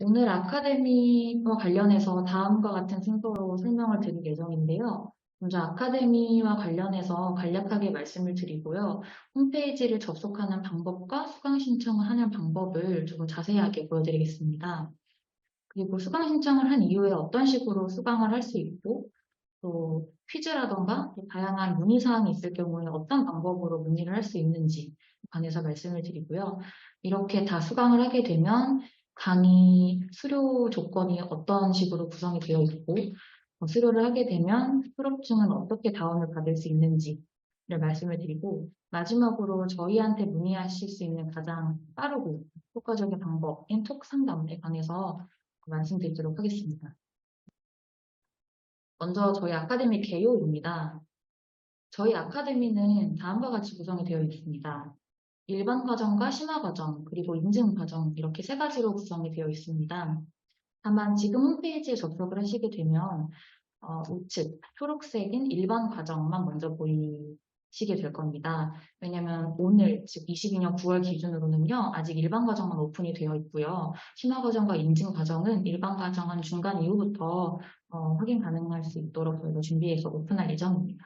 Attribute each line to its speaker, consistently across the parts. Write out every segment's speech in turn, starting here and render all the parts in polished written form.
Speaker 1: 오늘 아카데미와 관련해서 다음과 같은 순서로 설명을 드릴 예정인데요. 먼저 아카데미와 관련해서 간략하게 말씀을 드리고요. 홈페이지를 접속하는 방법과 수강 신청을 하는 방법을 조금 자세하게 보여드리겠습니다. 그리고 수강 신청을 한 이후에 어떤 식으로 수강을 할 수 있고, 또 퀴즈라던가 또 다양한 문의사항이 있을 경우에 어떤 방법으로 문의를 할 수 있는지 관해서 말씀을 드리고요. 이렇게 다 수강을 하게 되면 강의 수료 조건이 어떤 식으로 구성이 되어 있고, 수료를 하게 되면 졸업증은 어떻게 다운을 받을 수 있는지를 말씀을 드리고, 마지막으로 저희한테 문의하실 수 있는 가장 빠르고 효과적인 방법인 톡 상담에 관해서 말씀드리도록 하겠습니다. 먼저 저희 아카데미 개요입니다. 저희 아카데미는 다음과 같이 구성이 되어 있습니다. 일반 과정과 심화 과정, 그리고 인증 과정 이렇게 세 가지로 구성이 되어 있습니다. 다만 지금 홈페이지에 접속을 하시게 되면 우측 초록색인 일반 과정만 먼저 보이시게 될 겁니다. 왜냐하면 오늘 즉 22년 9월 기준으로는요 아직 일반 과정만 오픈이 되어 있고요. 심화 과정과 인증 과정은 일반 과정 한 중간 이후부터 확인 가능할 수 있도록 저희가 준비해서 오픈할 예정입니다.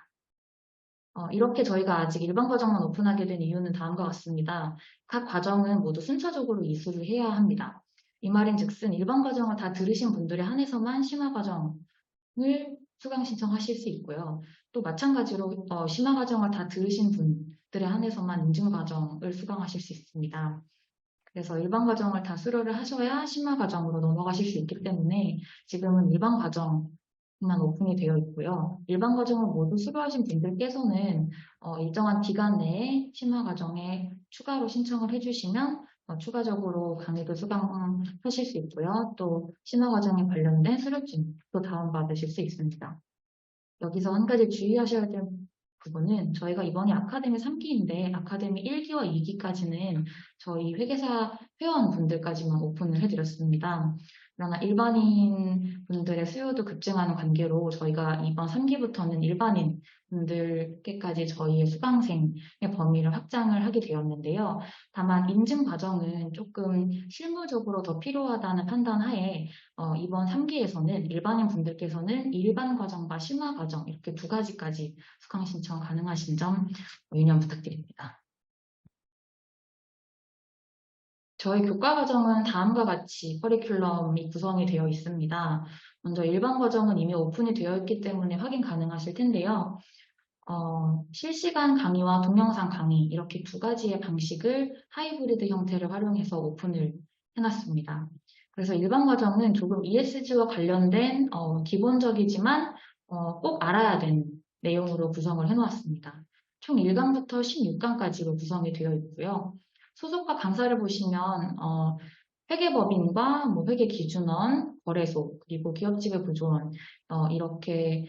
Speaker 1: 이렇게 저희가 아직 일반 과정만 오픈하게 된 이유는 다음과 같습니다. 각 과정은 모두 순차적으로 이수를 해야 합니다. 이 말인즉슨 일반 과정을 다 들으신 분들에 한해서만 심화 과정을 수강 신청하실 수 있고요. 또 마찬가지로 심화 과정을 다 들으신 분들에 한해서만 인증 과정을 수강하실 수 있습니다. 그래서 일반 과정을 다 수료를 하셔야 심화 과정으로 넘어가실 수 있기 때문에 지금은 일반 과정만 오픈이 되어 있고요. 일반 과정을 모두 수료하신 분들께서는 일정한 기간 내에 심화 과정에 추가로 신청을 해주시면 추가적으로 강의도 수강하실 수 있고요. 또 심화 과정에 관련된 수료증도 다운받으실 수 있습니다. 여기서 한 가지 주의하셔야 될 부분은 저희가 이번이 아카데미 3기인데 아카데미 1기와 2기까지는 저희 회계사 회원분들까지만 오픈을 해드렸습니다. 그러나 일반인 분들의 수요도 급증하는 관계로 저희가 이번 3기부터는 일반인 분들께까지 저희의 수강생의 범위를 확장을 하게 되었는데요. 다만 인증 과정은 조금 실무적으로 더 필요하다는 판단 하에 이번 3기에서는 일반인 분들께서는 일반 과정과 심화 과정 이렇게 두 가지까지 수강 신청 가능하신 점 유념 부탁드립니다. 저희 교과 과정은 다음과 같이 커리큘럼이 구성이 되어 있습니다. 먼저 일반 과정은 이미 오픈이 되어 있기 때문에 확인 가능하실 텐데요. 실시간 강의와 동영상 강의 이렇게 두 가지의 방식을 하이브리드 형태를 활용해서 오픈을 해놨습니다. 그래서 일반 과정은 조금 ESG와 관련된 기본적이지만 꼭 알아야 되는 내용으로 구성을 해놓았습니다. 총 1강부터 16강까지로 구성이 되어 있고요. 소속과 강사를 보시면 회계법인과 회계기준원, 거래소, 그리고 기업지배구조원 이렇게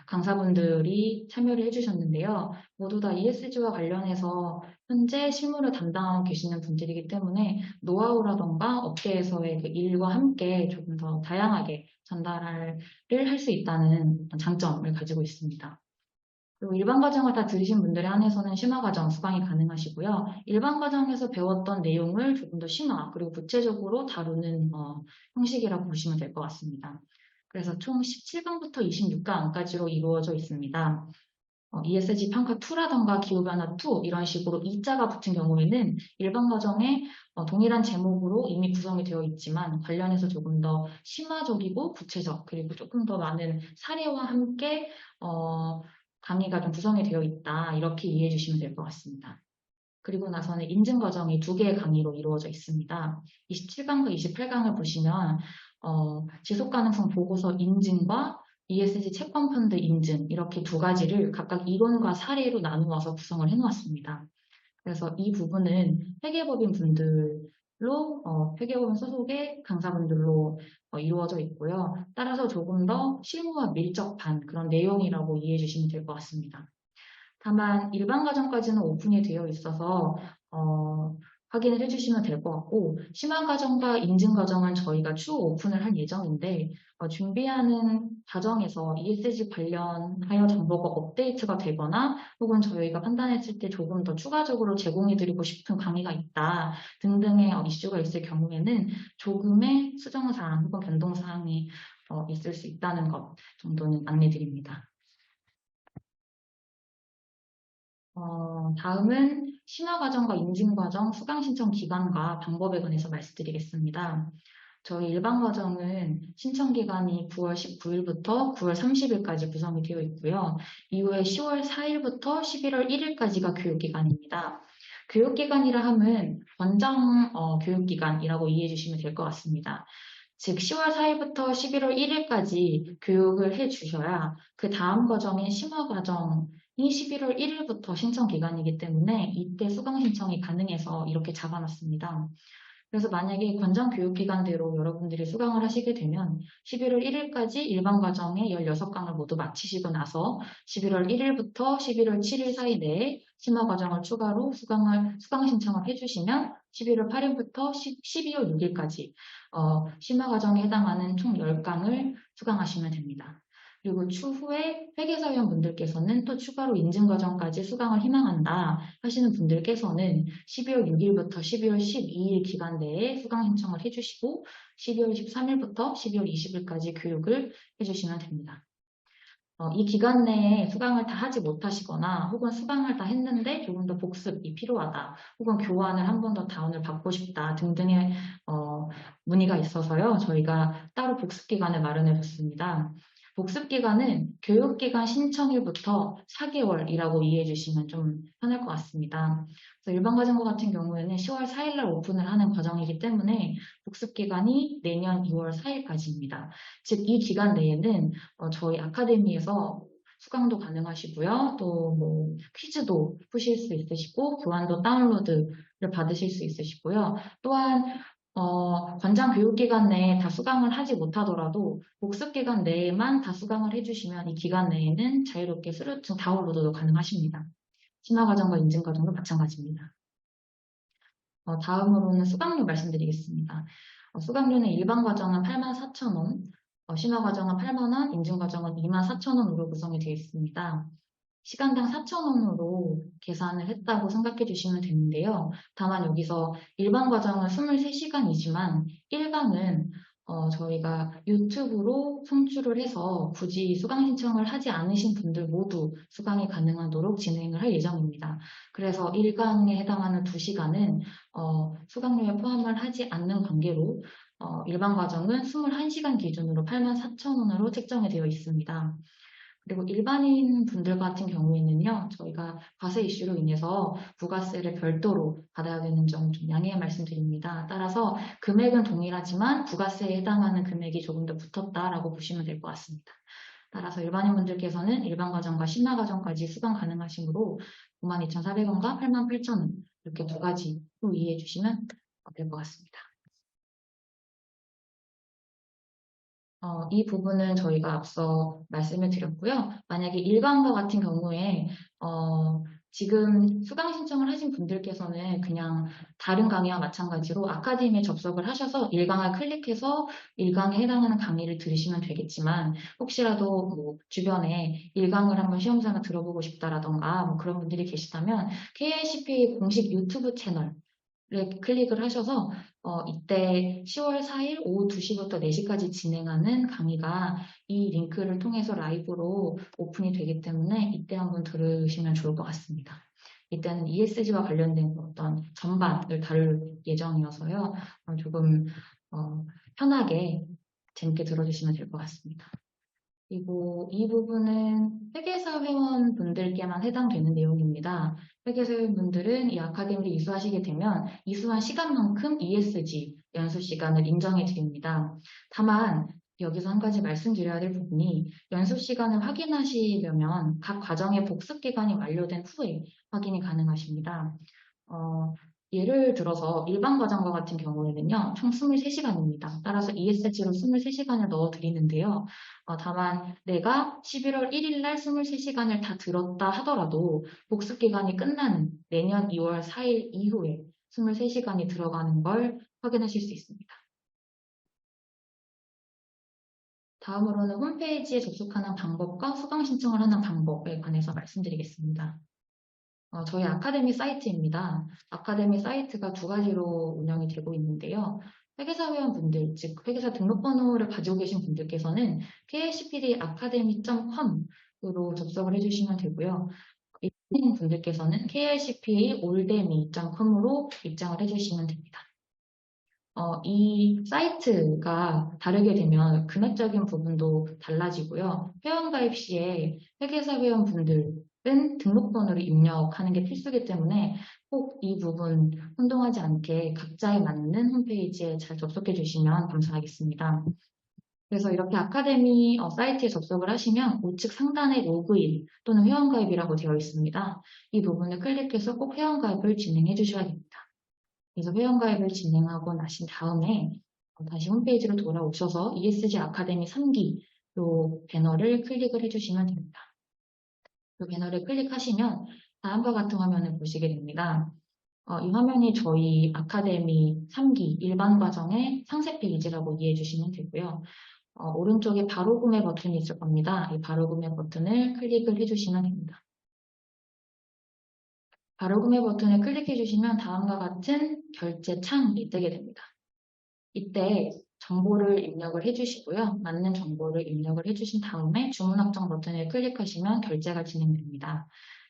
Speaker 1: 강사분들이 참여를 해주셨는데요. 모두 다 ESG와 관련해서 현재 실무를 담당하고 계시는 분들이기 때문에 노하우라던가 업계에서의 그 일과 함께 조금 더 다양하게 전달을 할 수 있다는 장점을 가지고 있습니다. 그리고 일반 과정을 다 들으신 분들에 한해서는 심화 과정 수강이 가능하시고요. 일반 과정에서 배웠던 내용을 조금 더 심화 그리고 구체적으로 다루는 형식이라고 보시면 될 것 같습니다. 그래서 총 17강부터 26강까지로 이루어져 있습니다. ESG 평가2라던가 기후변화2 이런 식으로 2자가 붙은 경우에는 일반 과정에 동일한 제목으로 이미 구성이 되어 있지만 관련해서 조금 더 심화적이고 구체적 그리고 조금 더 많은 사례와 함께 강의가 좀 구성이 되어 있다 이렇게 이해해 주시면 될 것 같습니다. 그리고 나서는 인증 과정이 2개의 강의로 이루어져 있습니다. 27강과 28강을 보시면 지속가능성 보고서 인증과 ESG 채권펀드 인증 이렇게 두 가지를 각각 이론과 사례로 나누어서 구성을 해놓았습니다. 그래서 이 부분은 회계법인 분들로 회계법인 소속의 강사분들로 이루어져 있고요. 따라서 조금 더 실무와 밀접한 그런 내용이라고 이해해 주시면 될 것 같습니다. 다만 일반 과정까지는 오픈이 되어 있어서 확인을 해주시면 될 것 같고, 심화과정과 인증과정은 저희가 추후 오픈을 할 예정인데, 준비하는 과정에서 ESG 관련하여 정보가 업데이트가 되거나 혹은 저희가 판단했을 때 조금 더 추가적으로 제공해드리고 싶은 강의가 있다 등등의 이슈가 있을 경우에는 조금의 수정사항 혹은 변동사항이 있을 수 있다는 것 정도는 안내드립니다. 다음은 심화과정과 인증과정 수강 신청 기간과 방법에 관해서 말씀드리겠습니다. 저희 일반 과정은 신청 기간이 9월 19일부터 9월 30일까지 구성이 되어 있고요. 이후에 10월 4일부터 11월 1일까지가 교육기간입니다. 교육기간이라 함은 권장 교육기간이라고 이해해 주시면 될 것 같습니다. 즉 10월 4일부터 11월 1일까지 교육을 해 주셔야 그 다음 과정인 심화 과정이 11월 1일부터 신청 기간이기 때문에 이때 수강 신청이 가능해서 이렇게 잡아놨습니다. 그래서 만약에 권장 교육 기간대로 여러분들이 수강을 하시게 되면 11월 1일까지 일반 과정의 16강을 모두 마치시고 나서 11월 1일부터 11월 7일 사이 내에 심화 과정을 추가로 수강 신청을 해주시면 11월 8일부터 12월 6일까지 심화 과정에 해당하는 총 10강을 수강하시면 됩니다. 그리고 추후에 회계사위원분들께서는 또 추가로 인증과정까지 수강을 희망한다 하시는 분들께서는 12월 6일부터 12월 12일 기간 내에 수강 신청을 해주시고 12월 13일부터 12월 20일까지 교육을 해주시면 됩니다. 이 기간 내에 수강을 다 하지 못하시거나 혹은 수강을 다 했는데 조금 더 복습이 필요하다 혹은 교환을 한 번 더 다운을 받고 싶다 등등의 문의가 있어서요. 저희가 따로 복습 기간을 마련해 줬습니다. 복습 기간은 교육기간 신청일부터 4개월이라고 이해해 주시면 좀 편할 것 같습니다. 그래서 일반 과정과 같은 경우에는 10월 4일 날 오픈을 하는 과정이기 때문에 복습 기간이 내년 2월 4일까지입니다. 즉 이 기간 내에는 저희 아카데미에서 수강도 가능하시고요. 또 뭐 퀴즈도 푸실 수 있으시고 교환도 다운로드를 받으실 수 있으시고요. 또한 권장 교육기간 내에 다 수강을 하지 못하더라도 복습기간 내에만 다 수강을 해주시면 이 기간 내에는 자유롭게 수료증 다운로드도 가능하십니다. 심화과정과 인증과정도 마찬가지입니다. 다음으로는 수강료 말씀드리겠습니다. 수강료는 일반 과정은 84,000원, 심화과정은 8만원, 인증과정은 24,000원으로 구성이 되어 있습니다. 시간당 4,000원으로 계산을 했다고 생각해 주시면 되는데요. 다만 여기서 일반 과정은 23시간이지만 1강은 저희가 유튜브로 송출을 해서 굳이 수강 신청을 하지 않으신 분들 모두 수강이 가능하도록 진행을 할 예정입니다. 그래서 1강에 해당하는 2시간은 수강료에 포함을 하지 않는 관계로 일반 과정은 21시간 기준으로 84,000원으로 책정이 되어 있습니다. 그리고 일반인 분들 같은 경우에는요, 저희가 과세 이슈로 인해서 부가세를 별도로 받아야 되는 점 좀 양해의 말씀드립니다. 따라서 금액은 동일하지만 부가세에 해당하는 금액이 조금 더 붙었다라고 보시면 될 것 같습니다. 따라서 일반인 분들께서는 일반 과정과 심화 과정까지 수강 가능하시므로 92,400원과 88,000원 이렇게 두 가지로 이해해 주시면 될 것 같습니다. 이 부분은 저희가 앞서 말씀을 드렸고요. 만약에 일반과 같은 경우에 지금 수강 신청을 하신 분들께서는 그냥 다른 강의와 마찬가지로 아카데미에 접속을 하셔서 1강을 클릭해서 1강에 해당하는 강의를 들으시면 되겠지만 혹시라도 뭐 주변에 1강을 한번 시험삼아 들어보고 싶다라던가 뭐 그런 분들이 계시다면 KICPA 공식 유튜브 채널 클릭을 하셔서 이때 10월 4일 오후 2시부터 4시까지 진행하는 강의가 이 링크를 통해서 라이브로 오픈이 되기 때문에 이때 한번 들으시면 좋을 것 같습니다. 이때는 ESG와 관련된 어떤 전반을 다룰 예정이어서요. 조금 편하게 재밌게 들어주시면 될 것 같습니다. 그리고 이 부분은 회계사 회원분들께만 해당되는 내용입니다. 회계사 회원분들은 이 아카데미를 이수하시게 되면 이수한 시간만큼 ESG 연수 시간을 인정해 드립니다. 다만 여기서 한 가지 말씀드려야 될 부분이 연수 시간을 확인하시려면 각 과정의 복습 기간이 완료된 후에 확인이 가능하십니다. 예를 들어서 일반 과정과 같은 경우에는요, 총 23시간입니다. 따라서 ESG로 23시간을 넣어 드리는데요. 다만 내가 11월 1일 날 23시간을 다 들었다 하더라도 복습 기간이 끝나는 내년 2월 4일 이후에 23시간이 들어가는 걸 확인하실 수 있습니다. 다음으로는 홈페이지에 접속하는 방법과 수강 신청을 하는 방법에 관해서 말씀드리겠습니다. 저희 아카데미 사이트입니다. 아카데미 사이트가 두 가지로 운영이 되고 있는데요. 회계사 회원분들, 즉 회계사 등록번호를 가지고 계신 분들께서는 klcpdacademy.com으로 접속을 해주시면 되고요. 일반인 분들께서는 klcpaoldemy.com으로 입장을 해주시면 됩니다. 이 사이트가 다르게 되면 금액적인 부분도 달라지고요. 회원가입 시에 회계사 회원분들은 등록번호를 입력하는 게 필수이기 때문에 꼭 이 부분 혼동하지 않게 각자에 맞는 홈페이지에 잘 접속해 주시면 감사하겠습니다. 그래서 이렇게 아카데미 사이트에 접속을 하시면 우측 상단에 로그인 또는 회원가입이라고 되어 있습니다. 이 부분을 클릭해서 꼭 회원가입을 진행해 주셔야 됩니다. 그래서 회원가입을 진행하고 나신 다음에 다시 홈페이지로 돌아오셔서 ESG 아카데미 3기로 배너를 클릭을 해주시면 됩니다. 그 배너를 클릭하시면 다음과 같은 화면을 보시게 됩니다. 이 화면이 저희 아카데미 3기 일반 과정의 상세 페이지라고 이해해 주시면 되고요. 오른쪽에 바로 구매 버튼이 있을 겁니다. 이 바로 구매 버튼을 클릭을 해주시면 됩니다. 바로 구매 버튼을 클릭해 주시면 다음과 같은 결제 창이 뜨게 됩니다. 이때 정보를 입력을 해주시고요. 맞는 정보를 입력을 해주신 다음에 주문 확정 버튼을 클릭하시면 결제가 진행됩니다.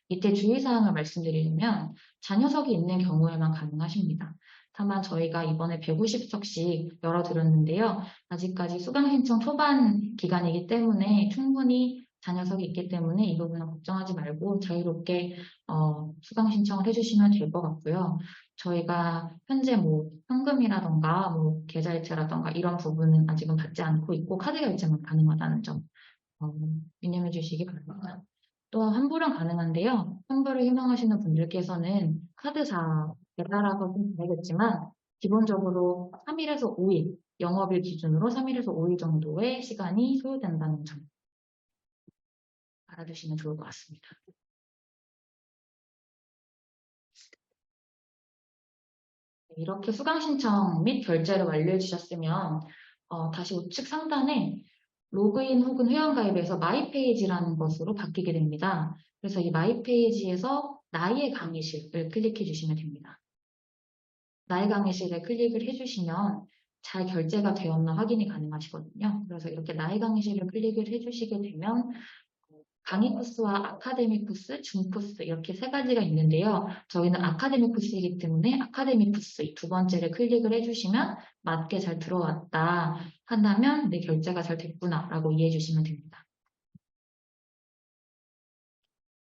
Speaker 1: 이때 주의사항을 말씀드리면 자녀석이 있는 경우에만 가능하십니다. 다만 저희가 이번에 150석씩 열어드렸는데요. 아직까지 수강 신청 초반 기간이기 때문에 충분히 자녀석이 있기 때문에 이 부분은 걱정하지 말고 자유롭게 수강 신청을 해주시면 될 것 같고요. 저희가 현재 현금이라던가 계좌이체라던가 이런 부분은 아직은 받지 않고 있고 카드 결제만 가능하다는 점 유념해 주시기 바랍니다. 또 환불은 가능한데요. 환불을 희망하시는 분들께서는 카드사 배달하고 좀 다르겠지만 기본적으로 3일에서 5일, 영업일 기준으로 3일에서 5일 정도의 시간이 소요된다는 점 알아두시면 좋을 것 같습니다. 이렇게 수강 신청 및 결제를 완료해 주셨으면 다시 우측 상단에 로그인 혹은 회원가입에서 마이페이지라는 것으로 바뀌게 됩니다. 그래서 이 마이페이지에서 나의 강의실을 클릭해 주시면 됩니다. 나의 강의실에 클릭을 해주시면 잘 결제가 되었나 확인이 가능하시거든요. 그래서 이렇게 나의 강의실을 클릭을 해주시게 되면 강의 코스와 아카데미 코스, 중 코스 이렇게 세 가지가 있는데요. 저희는 아카데미 코스이기 때문에 아카데미 코스 두 번째를 클릭을 해주시면 맞게 잘 들어왔다 한다면 내 결제가 잘 됐구나 라고 이해해 주시면 됩니다.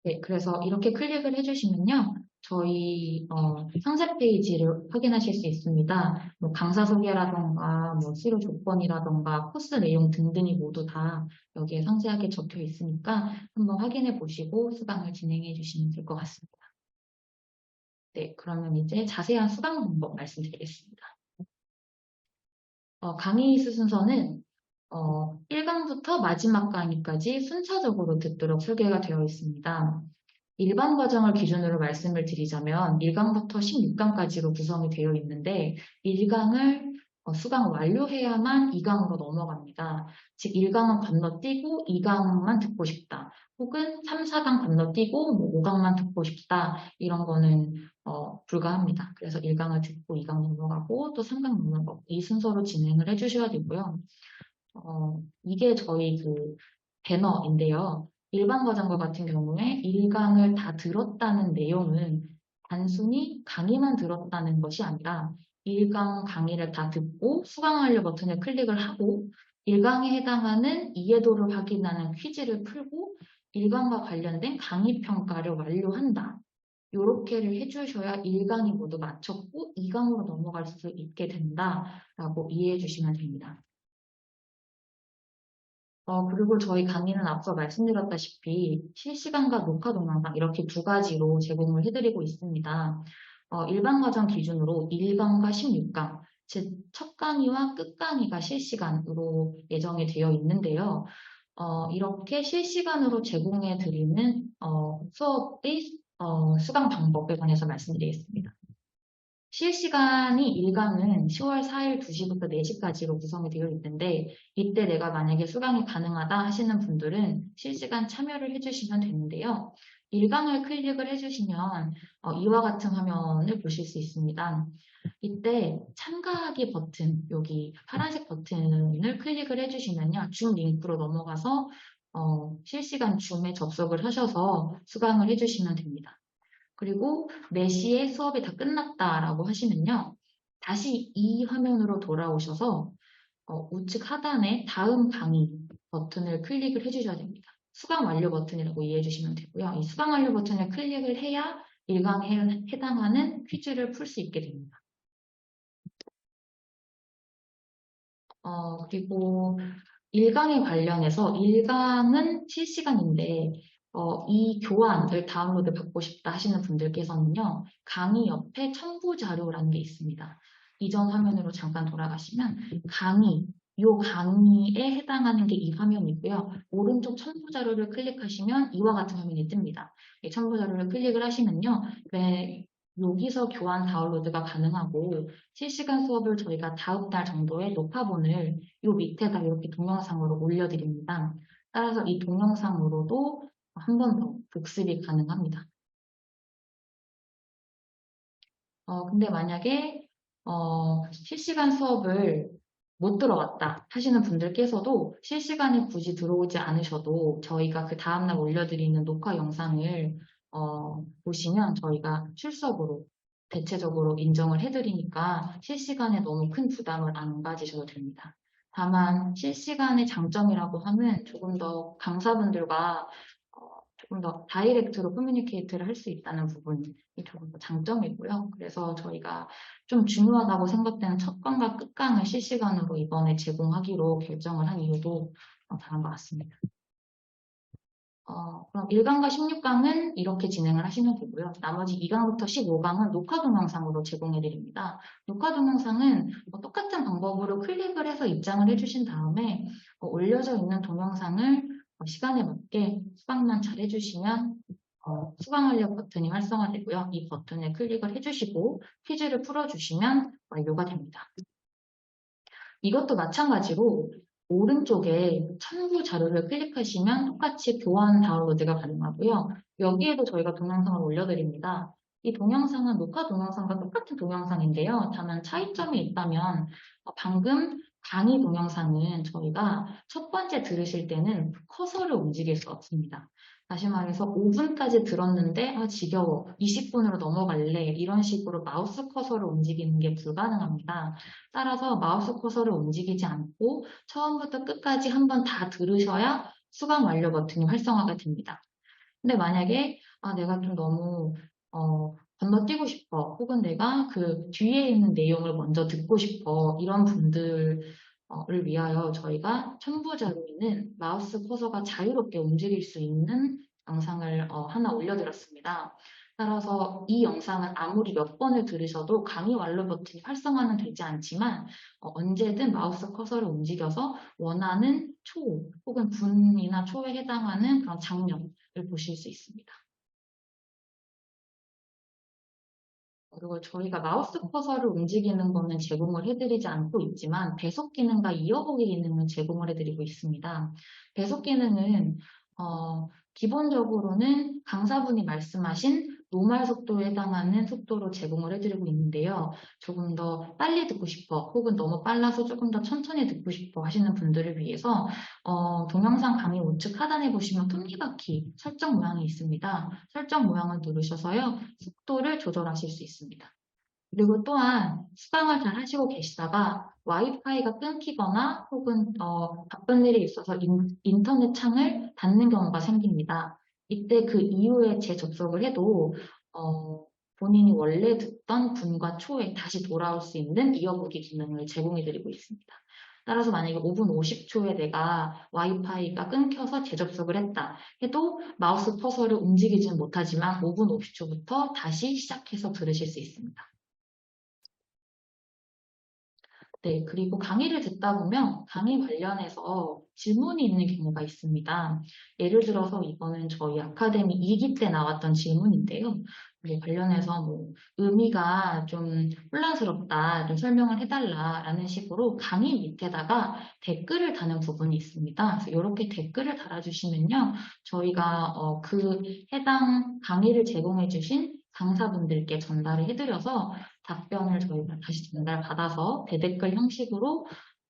Speaker 1: 네, 그래서 이렇게 클릭을 해주시면요. 저희 상세 페이지를 확인하실 수 있습니다. 강사 소개라던가 수료 조건이라던가 코스 내용 등등이 모두 다 여기에 상세하게 적혀 있으니까 한번 확인해 보시고 수강을 진행해 주시면 될 것 같습니다. 네, 그러면 이제 자세한 수강 방법 말씀드리겠습니다. 강의 순서는 1강부터 마지막 강의까지 순차적으로 듣도록 설계가 되어 있습니다. 일반 과정을 기준으로 말씀을 드리자면 1강부터 16강까지로 구성이 되어 있는데 1강을 수강 완료해야만 2강으로 넘어갑니다. 즉 1강은 건너뛰고 2강만 듣고 싶다. 혹은 3, 4강 건너뛰고 5강만 듣고 싶다. 이런 거는 불가합니다. 그래서 1강을 듣고 2강 넘어가고 또 3강 넘어가고 이 순서로 진행을 해주셔야 되고요. 이게 저희 그 배너인데요. 일반 과정과 같은 경우에 1강을 다 들었다는 내용은 단순히 강의만 들었다는 것이 아니라 1강 강의를 다 듣고 수강 완료 버튼을 클릭을 하고 1강에 해당하는 이해도를 확인하는 퀴즈를 풀고 1강과 관련된 강의 평가를 완료한다. 요렇게를 해주셔야 1강이 모두 마쳤고 2강으로 넘어갈 수 있게 된다라고 이해해 주시면 됩니다. 그리고 저희 강의는 앞서 말씀드렸다시피 실시간과 녹화 동영상 이렇게 두 가지로 제공을 해드리고 있습니다. 일반 과정 기준으로 1강과 16강, 즉 첫 강의와 끝 강의가 실시간으로 예정이 되어 있는데요. 이렇게 실시간으로 제공해드리는 수업의 수강 방법에 관해서 말씀드리겠습니다. 실시간이 일강은 10월 4일 2시부터 4시까지로 구성이 되어 있는데 이때 내가 만약에 수강이 가능하다 하시는 분들은 실시간 참여를 해주시면 되는데요. 일강을 클릭을 해주시면 이와 같은 화면을 보실 수 있습니다. 이때 참가하기 버튼, 여기 파란색 버튼을 클릭을 해주시면요. 줌 링크로 넘어가서 실시간 줌에 접속을 하셔서 수강을 해주시면 됩니다. 그리고 4시에 수업이 다 끝났다라고 하시면요. 다시 이 화면으로 돌아오셔서 우측 하단에 다음 강의 버튼을 클릭을 해주셔야 됩니다. 수강 완료 버튼이라고 이해해 주시면 되고요. 이 수강 완료 버튼을 클릭을 해야 일강에 해당하는 퀴즈를 풀 수 있게 됩니다. 그리고 일강에 관련해서 일강은 실시간인데 이 교환을 다운로드 받고 싶다 하시는 분들께서는요. 강의 옆에 첨부 자료라는 게 있습니다. 이전 화면으로 잠깐 돌아가시면 강의, 이 강의에 해당하는 게 이 화면이고요. 오른쪽 첨부 자료를 클릭하시면 이와 같은 화면이 뜹니다. 이 첨부 자료를 클릭을 하시면요. 여기서 교환 다운로드가 가능하고 실시간 수업을 저희가 다음 달 정도에 녹화본을 이 밑에다 이렇게 동영상으로 올려드립니다. 따라서 이 동영상으로도 한 번 더 복습이 가능합니다. 근데 만약에 실시간 수업을 못 들어갔다 하시는 분들께서도 실시간에 굳이 들어오지 않으셔도 저희가 그 다음날 올려드리는 녹화 영상을 보시면 저희가 출석으로 대체적으로 인정을 해드리니까 실시간에 너무 큰 부담을 안 가지셔도 됩니다. 다만 실시간의 장점이라고 하면 조금 더 강사분들과 조금 더 다이렉트로 커뮤니케이트를 할 수 있다는 부분이 조금 더 장점이고요. 그래서 저희가 좀 중요하다고 생각되는 첫 강과 끝강을 실시간으로 이번에 제공하기로 결정을 한 이유도 다른 것 같습니다. 그럼 1강과 16강은 이렇게 진행을 하시면 되고요. 나머지 2강부터 15강은 녹화 동영상으로 제공해 드립니다. 녹화 동영상은 똑같은 방법으로 클릭을 해서 입장을 해주신 다음에 올려져 있는 동영상을 시간에 맞게 수강만 잘 해주시면 수강 완료 버튼이 활성화되고요. 이 버튼에 클릭을 해주시고 퀴즈를 풀어주시면 완료가 됩니다. 이것도 마찬가지로 오른쪽에 첨부 자료를 클릭하시면 똑같이 교환 다운로드가 가능하고요. 여기에도 저희가 동영상을 올려드립니다. 이 동영상은 녹화 동영상과 똑같은 동영상인데요. 다만 차이점이 있다면 방금 강의 동영상은 저희가 첫 번째 들으실 때는 커서를 움직일 수 없습니다. 다시 말해서 5분까지 들었는데 지겨워, 20분으로 넘어갈래 이런 식으로 마우스 커서를 움직이는 게 불가능합니다. 따라서 마우스 커서를 움직이지 않고 처음부터 끝까지 한번 다 들으셔야 수강 완료 버튼이 활성화가 됩니다. 근데 만약에 내가 좀 너무 건너뛰고 싶어 혹은 내가 그 뒤에 있는 내용을 먼저 듣고 싶어 이런 분들을 위하여 저희가 첨부 자료에는 마우스 커서가 자유롭게 움직일 수 있는 영상을 하나 올려드렸습니다. 따라서 이 영상은 아무리 몇 번을 들으셔도 강의 완료 버튼이 활성화는 되지 않지만 언제든 마우스 커서를 움직여서 원하는 초 혹은 분이나 초에 해당하는 그런 장면을 보실 수 있습니다. 그리고 저희가 마우스 커서를 움직이는 거는 제공을 해드리지 않고 있지만 배속 기능과 이어보기 기능은 제공을 해드리고 있습니다. 배속 기능은 기본적으로는 강사분이 말씀하신 노말 속도에 해당하는 속도로 제공을 해드리고 있는데요. 조금 더 빨리 듣고 싶어 혹은 너무 빨라서 조금 더 천천히 듣고 싶어 하시는 분들을 위해서 동영상 강의 우측 하단에 보시면 톱니바퀴 설정 모양이 있습니다. 설정 모양을 누르셔서요. 속도를 조절하실 수 있습니다. 그리고 또한 수강을 잘 하시고 계시다가 와이파이가 끊기거나 혹은 바쁜 일이 있어서 인터넷 창을 닫는 경우가 생깁니다. 이때 그 이후에 재접속을 해도 본인이 원래 듣던 분과 초에 다시 돌아올 수 있는 이어보기 기능을 제공해드리고 있습니다. 따라서 만약에 5분 50초에 내가 와이파이가 끊겨서 재접속을 했다 해도 마우스 커서를 움직이지는 못하지만 5분 50초부터 다시 시작해서 들으실 수 있습니다. 네, 그리고 강의를 듣다 보면 강의 관련해서 질문이 있는 경우가 있습니다. 예를 들어서 이거는 저희 아카데미 2기 때 나왔던 질문인데요. 관련해서 뭐 의미가 좀 혼란스럽다, 좀 설명을 해달라라는 식으로 강의 밑에다가 댓글을 다는 부분이 있습니다. 그래서 이렇게 댓글을 달아주시면요, 저희가 그 해당 강의를 제공해주신 강사분들께 전달을 해드려서 답변을 저희가 다시 전달받아서 대댓글 형식으로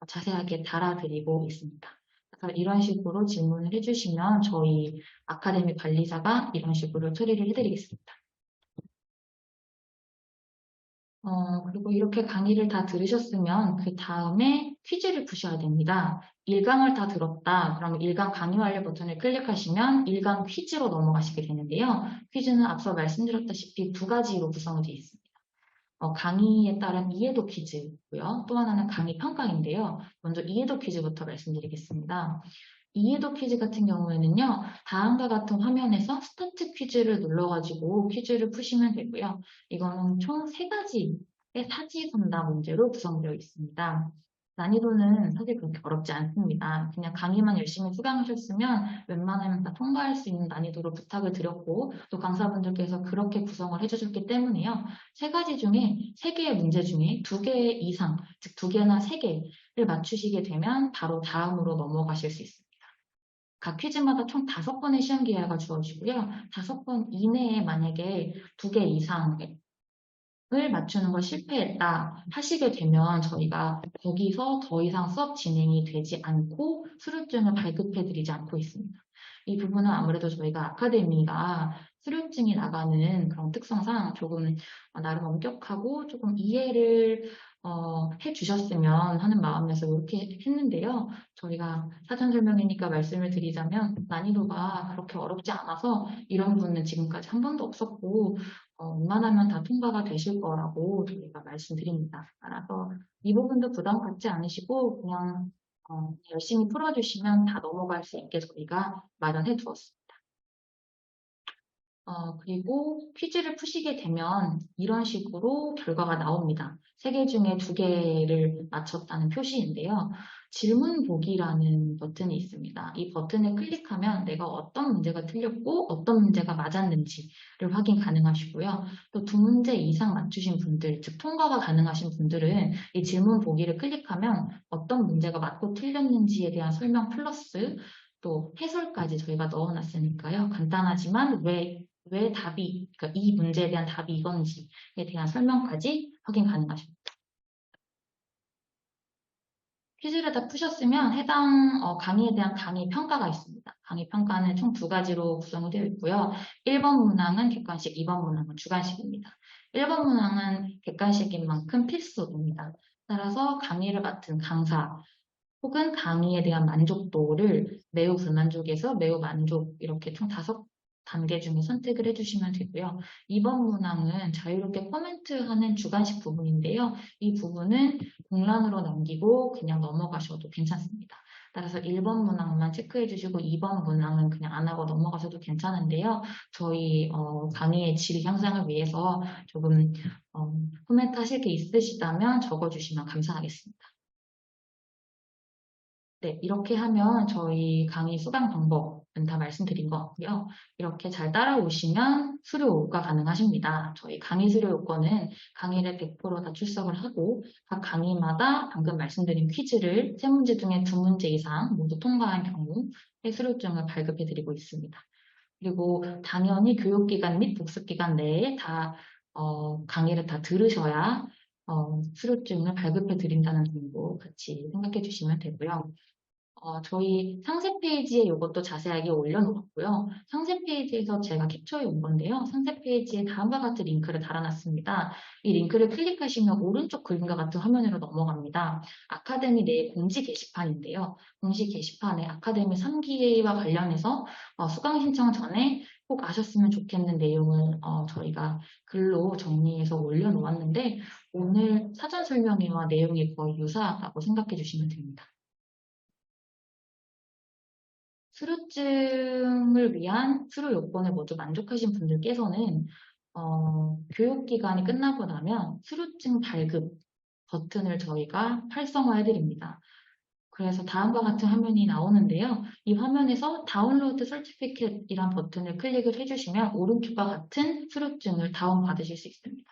Speaker 1: 자세하게 달아드리고 있습니다. 그래서 이런 식으로 질문을 해주시면 저희 아카데미 관리자가 이런 식으로 처리를 해드리겠습니다. 그리고 이렇게 강의를 다 들으셨으면 그 다음에 퀴즈를 푸셔야 됩니다. 1강을 다 들었다. 그러면 1강 강의 완료 버튼을 클릭하시면 1강 퀴즈로 넘어가시게 되는데요. 퀴즈는 앞서 말씀드렸다시피 두 가지로 구성이 되어 있습니다. 강의에 따른 이해도 퀴즈고요. 또 하나는 강의 평가인데요. 먼저 이해도 퀴즈부터 말씀드리겠습니다. 이해도 퀴즈 같은 경우에는요, 다음과 같은 화면에서 스타트 퀴즈를 눌러가지고 퀴즈를 푸시면 되고요. 이거는 총 3가지의 사지선다 문제로 구성되어 있습니다. 난이도는 사실 그렇게 어렵지 않습니다. 그냥 강의만 열심히 수강하셨으면 웬만하면 다 통과할 수 있는 난이도로 부탁을 드렸고, 또 강사분들께서 그렇게 구성을 해주셨기 때문에요. 3가지 중에 3개의 문제 중에 2개 이상, 즉 2개나 3개를 맞추시게 되면 바로 다음으로 넘어가실 수 있습니다. 각 퀴즈마다 총 5번의 시험 기회가 주어지고요. 5번 이내에 만약에 2개 이상을 맞추는 걸 실패했다 하시게 되면 저희가 거기서 더 이상 수업 진행이 되지 않고 수료증을 발급해 드리지 않고 있습니다. 이 부분은 아무래도 저희가 아카데미가 수료증이 나가는 그런 특성상 조금 나름 엄격하고 조금 이해를 해주셨으면 하는 마음에서 이렇게 했는데요. 저희가 사전 설명이니까 말씀을 드리자면 난이도가 그렇게 어렵지 않아서 이런 부분은 지금까지 한 번도 없었고 웬만하면 다 통과가 되실 거라고 저희가 말씀드립니다. 따라서 이 부분도 부담 갖지 않으시고 그냥 열심히 풀어주시면 다 넘어갈 수 있게 저희가 마련해 두었습니다. 그리고 퀴즈를 푸시게 되면 이런 식으로 결과가 나옵니다. 3개 중에 2개를 맞췄다는 표시인데요. 질문 보기라는 버튼이 있습니다. 이 버튼을 클릭하면 내가 어떤 문제가 틀렸고 어떤 문제가 맞았는지를 확인 가능하시고요. 또 2문제 이상 맞추신 분들, 즉 통과가 가능하신 분들은 이 질문 보기를 클릭하면 어떤 문제가 맞고 틀렸는지에 대한 설명 플러스 또 해설까지 저희가 넣어놨으니까요. 간단하지만 왜 답이, 그러니까 이 문제에 대한 답이 이건지에 대한 설명까지 확인 가능하십니다. 퀴즈를 다 푸셨으면 해당 강의에 대한 강의 평가가 있습니다. 강의 평가는 총 2가지로 구성이 되어 있고요. 1번 문항은 객관식, 2번 문항은 주관식입니다. 1번 문항은 객관식인 만큼 필수입니다. 따라서 강의를 맡은 강사 혹은 강의에 대한 만족도를 매우 불만족에서 매우 만족 이렇게 총 5단계 중에 선택을 해주시면 되고요. 2번 문항은 자유롭게 코멘트하는 주관식 부분인데요. 이 부분은 공란으로 남기고 그냥 넘어가셔도 괜찮습니다. 따라서 1번 문항만 체크해 주시고 2번 문항은 그냥 안 하고 넘어가셔도 괜찮은데요. 저희 강의의 질 향상을 위해서 조금 코멘트 하실 게 있으시다면 적어주시면 감사하겠습니다. 네, 이렇게 하면 저희 강의 수강 방법은 다 말씀드린 것 같고요. 이렇게 잘 따라오시면 수료가 가능하십니다. 저희 강의 수료 요건은 강의를 100%다 출석을 하고 각 강의마다 방금 말씀드린 퀴즈를 3문제 중에 2문제 이상 모두 통과한 경우에 수료증을 발급해 드리고 있습니다. 그리고 당연히 교육기간 및 복습기간 내에 다 강의를 다 들으셔야 수료증을 발급해 드린다는 점도 같이 생각해 주시면 되고요. 저희 상세 페이지에 이것도 자세하게 올려놓았고요. 상세 페이지에서 제가 캡처해 온 건데요. 상세 페이지에 다음과 같은 링크를 달아놨습니다. 이 링크를 클릭하시면 오른쪽 그림과 같은 화면으로 넘어갑니다. 아카데미 내 공지 게시판인데요. 공지 게시판에 아카데미 3기와 관련해서 수강 신청 전에 꼭 아셨으면 좋겠는 내용을 저희가 글로 정리해서 올려놓았는데 오늘 사전 설명회와 내용이 거의 유사하다고 생각해 주시면 됩니다. 수료증을 위한 수료 요건을 모두 만족하신 분들께서는 교육기간이 끝나고 나면 수료증 발급 버튼을 저희가 활성화해 드립니다. 그래서 다음과 같은 화면이 나오는데요. 이 화면에서 다운로드 서티피켓이란 버튼을 클릭을 해주시면 오른쪽과 같은 수료증을 다운받으실 수 있습니다.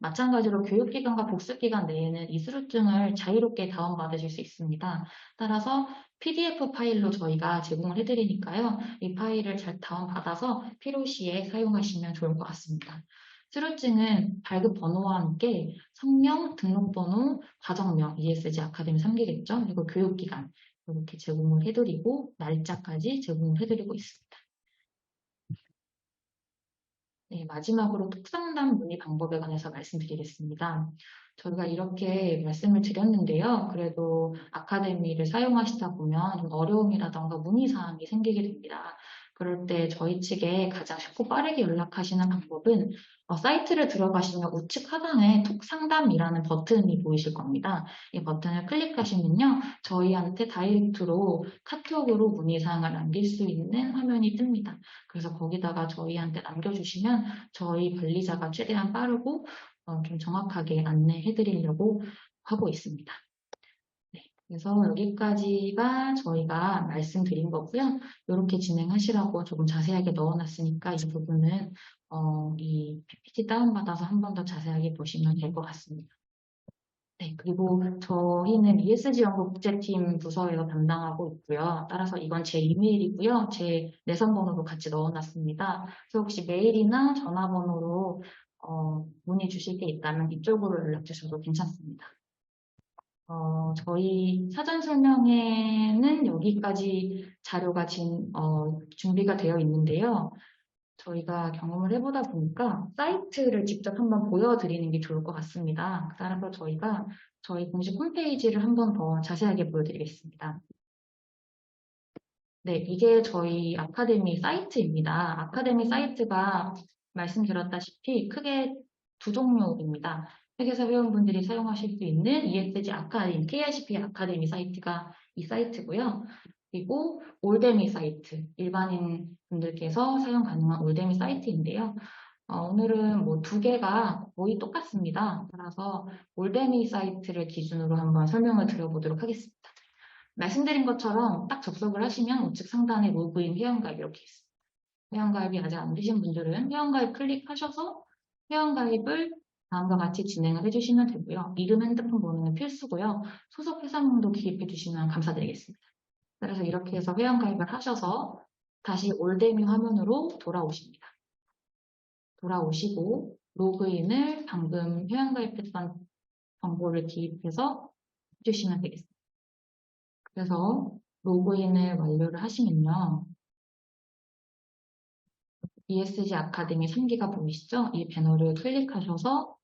Speaker 1: 마찬가지로 교육기간과 복습기간 내에는 이 수료증을 자유롭게 다운받으실 수 있습니다. 따라서 PDF 파일로 저희가 제공을 해드리니까요. 이 파일을 잘 다운받아서 필요시에 사용하시면 좋을 것 같습니다. 수료증은 발급 번호와 함께 성명, 등록번호, 과정명, ESG 아카데미 3기겠죠? 그리고 교육기간 이렇게 제공을 해드리고 날짜까지 제공을 해드리고 있습니다. 네, 마지막으로 톡상담 문의 방법에 관해서 말씀드리겠습니다. 저희가 이렇게 말씀을 드렸는데요. 그래도 아카데미를 사용하시다 보면 좀 어려움이라던가 문의사항이 생기게 됩니다. 그럴 때 저희 측에 가장 쉽고 빠르게 연락하시는 방법은 사이트를 들어가시면 우측 하단에 톡 상담이라는 버튼이 보이실 겁니다. 이 버튼을 클릭하시면요. 저희한테 다이렉트로 카톡으로 문의사항을 남길 수 있는 화면이 뜹니다. 그래서 거기다가 저희한테 남겨주시면 저희 관리자가 최대한 빠르고 좀 정확하게 안내해 드리려고 하고 있습니다. 네, 그래서 여기까지가 저희가 말씀드린 거고요. 이렇게 진행하시라고 조금 자세하게 넣어놨으니까 이 부분은 이 PPT 다운받아서 한 번 더 자세하게 보시면 될 것 같습니다. 네, 그리고 저희는 ESG 연구 국제팀 부서에서 담당하고 있고요. 따라서 이건 제 이메일이고요. 제 내선번호도 같이 넣어놨습니다. 그래서 혹시 메일이나 전화번호로 문의 주실 게 있다면 이쪽으로 연락 주셔도 괜찮습니다. 저희 사전 설명회는 여기까지 자료가 준비가 되어 있는데요. 저희가 경험을 해보다 보니까 사이트를 직접 한번 보여드리는 게 좋을 것 같습니다. 따라서 저희가 저희 공식 홈페이지를 한번 더 자세하게 보여드리겠습니다. 네, 이게 저희 아카데미 사이트입니다. 아카데미 사이트가 말씀드렸다시피 크게 두 종류입니다. 회계사 회원분들이 사용하실 수 있는 ESG 아카데미, KICP 아카데미 사이트가 이 사이트고요. 그리고 올데미 사이트, 일반인 분들께서 사용 가능한 올데미 사이트인데요. 오늘은 뭐 두 개가 거의 똑같습니다. 따라서 올데미 사이트를 기준으로 한번 설명을 드려보도록 하겠습니다. 말씀드린 것처럼 딱 접속을 하시면 우측 상단에 로그인 회원가입 이렇게 있습니다. 회원가입이 아직 안 되신 분들은 회원가입 클릭하셔서 회원가입을 다음과 같이 진행을 해주시면 되고요. 이름, 핸드폰 번호는 필수고요. 소속 회사명도 기입해 주시면 감사드리겠습니다. 그래서 이렇게 해서 회원가입을 하셔서 다시 올데미 화면으로 돌아오십니다. 돌아오시고 로그인을 방금 회원가입했던 정보를 기입해서 해주시면 되겠습니다. 그래서 로그인을 완료를 하시면요. ESG 아카데미 3기가 보이시죠? 이 배너를 클릭하셔서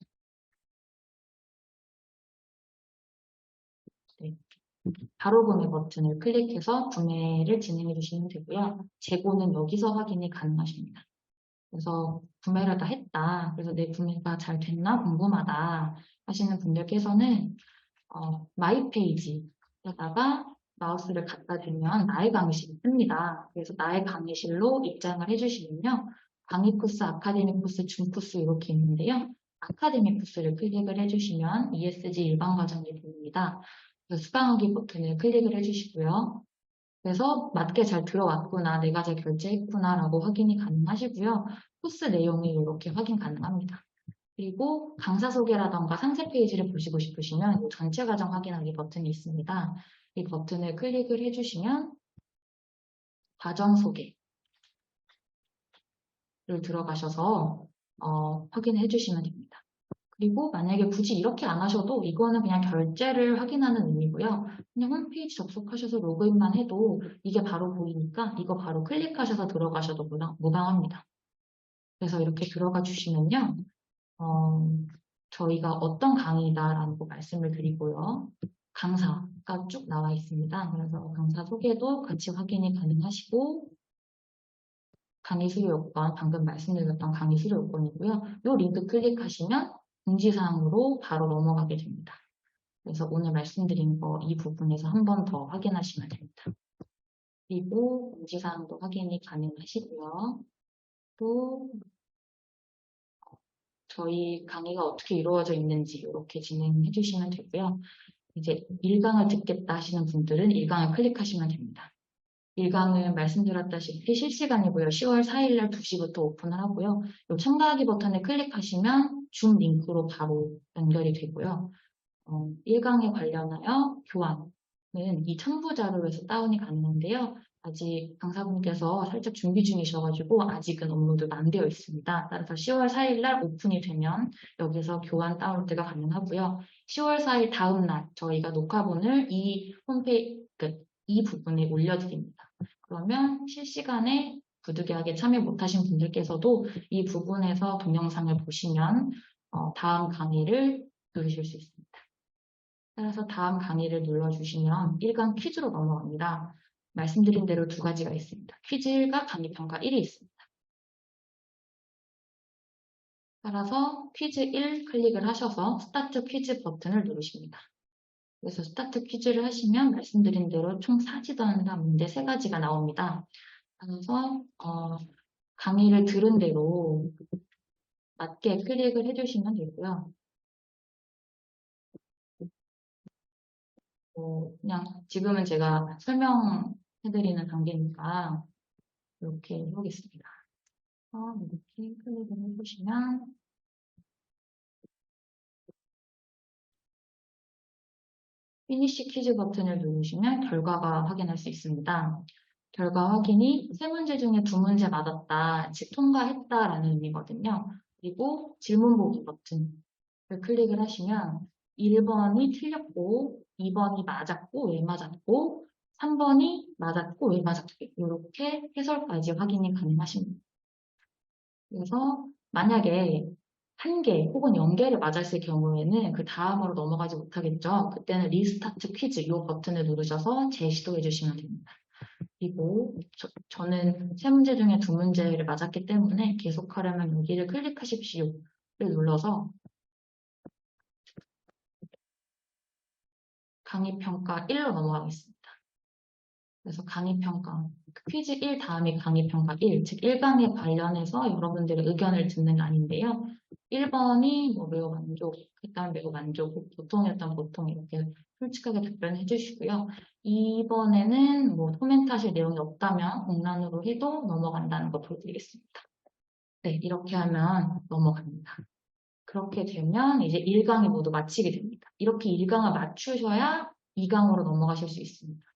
Speaker 1: 네, 바로 구매 버튼을 클릭해서 구매를 진행해 주시면 되고요. 재고는 여기서 확인이 가능하십니다. 그래서 구매를 다 했다. 그래서 내 구매가 잘 됐나 궁금하다 하시는 분들께서는 마이 페이지에다가 마우스를 갖다 대면 나의 강의실이 뜹니다. 그래서 나의 강의실로 입장을 해주시면요. 강의 코스, 아카데미 코스, 줌 코스 이렇게 있는데요. 아카데미 코스를 클릭을 해주시면 ESG 일반 과정이 보입니다. 그래서 수강하기 버튼을 클릭을 해주시고요. 그래서 맞게 잘 들어왔구나, 내가 잘 결제했구나 라고 확인이 가능하시고요. 코스 내용이 이렇게 확인 가능합니다. 그리고 강사 소개라던가 상세 페이지를 보시고 싶으시면 이 전체 과정 확인하기 버튼이 있습니다. 이 버튼을 클릭을 해주시면 과정 소개를 들어가셔서 확인해 주시면 됩니다. 그리고 만약에 굳이 이렇게 안 하셔도 이거는 그냥 결제를 확인하는 의미고요. 그냥 홈페이지 접속하셔서 로그인만 해도 이게 바로 보이니까 이거 바로 클릭하셔서 들어가셔도 무방합니다. 그래서 이렇게 들어가 주시면요. 저희가 어떤 강의다라고 말씀을 드리고요. 강사가 쭉 나와 있습니다. 그래서 강사 소개도 같이 확인이 가능하시고 강의 수료 요건, 방금 말씀드렸던 강의 수료 요건이고요. 이 링크 클릭하시면 공지사항으로 바로 넘어가게 됩니다. 그래서 오늘 말씀드린 거 이 부분에서 한 번 더 확인하시면 됩니다. 그리고 공지사항도 확인이 가능하시고요. 또 저희 강의가 어떻게 이루어져 있는지 이렇게 진행해 주시면 되고요. 이제 1강을 듣겠다 하시는 분들은 1강을 클릭하시면 됩니다. 1강은 말씀드렸다시피 실시간이고요. 10월 4일날 2시부터 오픈을 하고요. 이 참가하기 버튼을 클릭하시면 줌 링크로 바로 연결이 되고요. 1강에 관련하여 교환은 이 첨부 자료에서 다운이 가능한데요. 아직 강사분께서 살짝 준비 중이셔가지고 아직은 업로드가 안 되어 있습니다. 따라서 10월 4일날 오픈이 되면 여기서 교환 다운로드가 가능하고요. 10월 4일 다음날 저희가 녹화본을 이 홈페이지, 이 부분에 올려드립니다. 그러면 실시간에 부득이하게 참여 못하신 분들께서도 이 부분에서 동영상을 보시면 다음 강의를 누르실 수 있습니다. 따라서 다음 강의를 눌러주시면 1강 퀴즈로 넘어갑니다. 말씀드린 대로 두 가지가 있습니다. 퀴즈 1과 강의 평가 1이 있습니다. 따라서 퀴즈 1 클릭을 하셔서 스타트 퀴즈 버튼을 누르십니다. 그래서 스타트 퀴즈를 하시면 말씀드린 대로 총 4지단과 문제 3가지가 나옵니다. 그래서 강의를 들은 대로 맞게 클릭을 해주시면 되고요. 그냥 지금은 제가 설명해드리는 단계니까 이렇게 해보겠습니다. 이렇게 클릭을 해보시면 피니시 퀴즈 버튼을 누르시면 결과가 확인할 수 있습니다. 결과 확인이 3문제 중에 2문제 맞았다, 즉 통과했다라는 의미거든요. 그리고 질문 보기 버튼을 클릭을 하시면 1번이 틀렸고 2번이 맞았고 왜 맞았고 3번이 맞았고 왜 맞았고 이렇게 해설까지 확인이 가능하십니다. 그래서 만약에 1개 혹은 0개를 맞았을 경우에는 그 다음으로 넘어가지 못하겠죠. 그때는 리스타트 퀴즈 이 버튼을 누르셔서 재시도해 주시면 됩니다. 그리고 저는 3문제 중에 2문제를 맞았기 때문에 계속하려면 여기를 클릭하십시오를 눌러서 강의평가 1로 넘어가겠습니다. 그래서 강의평가, 퀴즈 1 다음이 강의평가 1, 즉 1강에 관련해서 여러분들의 의견을 듣는 날인데요. 1번이 매우 만족했다면 매우 만족, 보통이었던 보통 이렇게 솔직하게 답변해 주시고요. 2번에는 코멘트 하실 내용이 없다면 공란으로 해도 넘어간다는 거 보여드리겠습니다. 네, 이렇게 하면 넘어갑니다. 그렇게 되면 이제 1강이 모두 마치게 됩니다. 이렇게 1강을 맞추셔야 2강으로 넘어가실 수 있습니다.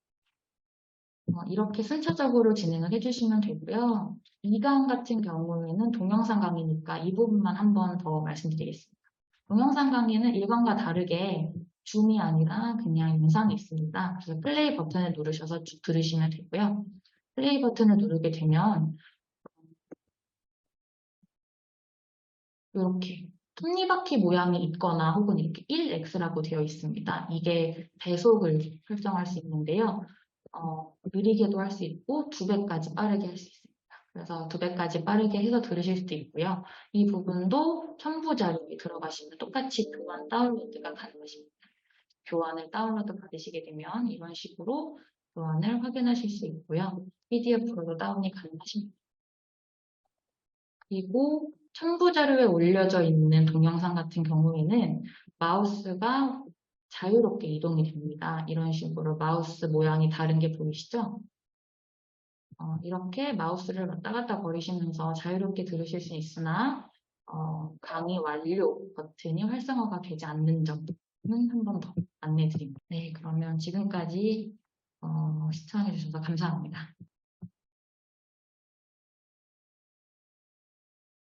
Speaker 1: 이렇게 순차적으로 진행을 해주시면 되고요. 2강 같은 경우에는 동영상 강의니까 이 부분만 한 번 더 말씀드리겠습니다. 동영상 강의는 1강과 다르게 줌이 아니라 그냥 영상이 있습니다. 그래서 플레이 버튼을 누르셔서 쭉 들으시면 되고요. 플레이 버튼을 누르게 되면 이렇게 톱니바퀴 모양이 있거나 혹은 이렇게 1x라고 되어 있습니다. 이게 배속을 설정할 수 있는데요. 느리게도 할 수 있고 2배까지 빠르게 할 수 있습니다. 그래서 2배까지 빠르게 해서 들으실 수도 있고요. 이 부분도 첨부 자료에 들어가시면 똑같이 교환 다운로드가 가능하십니다. 교환을 다운로드 받으시게 되면 이런 식으로 교환을 확인하실 수 있고요. PDF로도 다운이 가능하십니다. 그리고 첨부 자료에 올려져 있는 동영상 같은 경우에는 마우스가 자유롭게 이동이 됩니다. 이런 식으로 마우스 모양이 다른 게 보이시죠? 이렇게 마우스를 왔다 갔다 거리시면서 자유롭게 들으실 수 있으나 강의 완료 버튼이 활성화가 되지 않는 점은 한 번 더 안내드립니다. 네, 그러면 지금까지 시청해주셔서 감사합니다.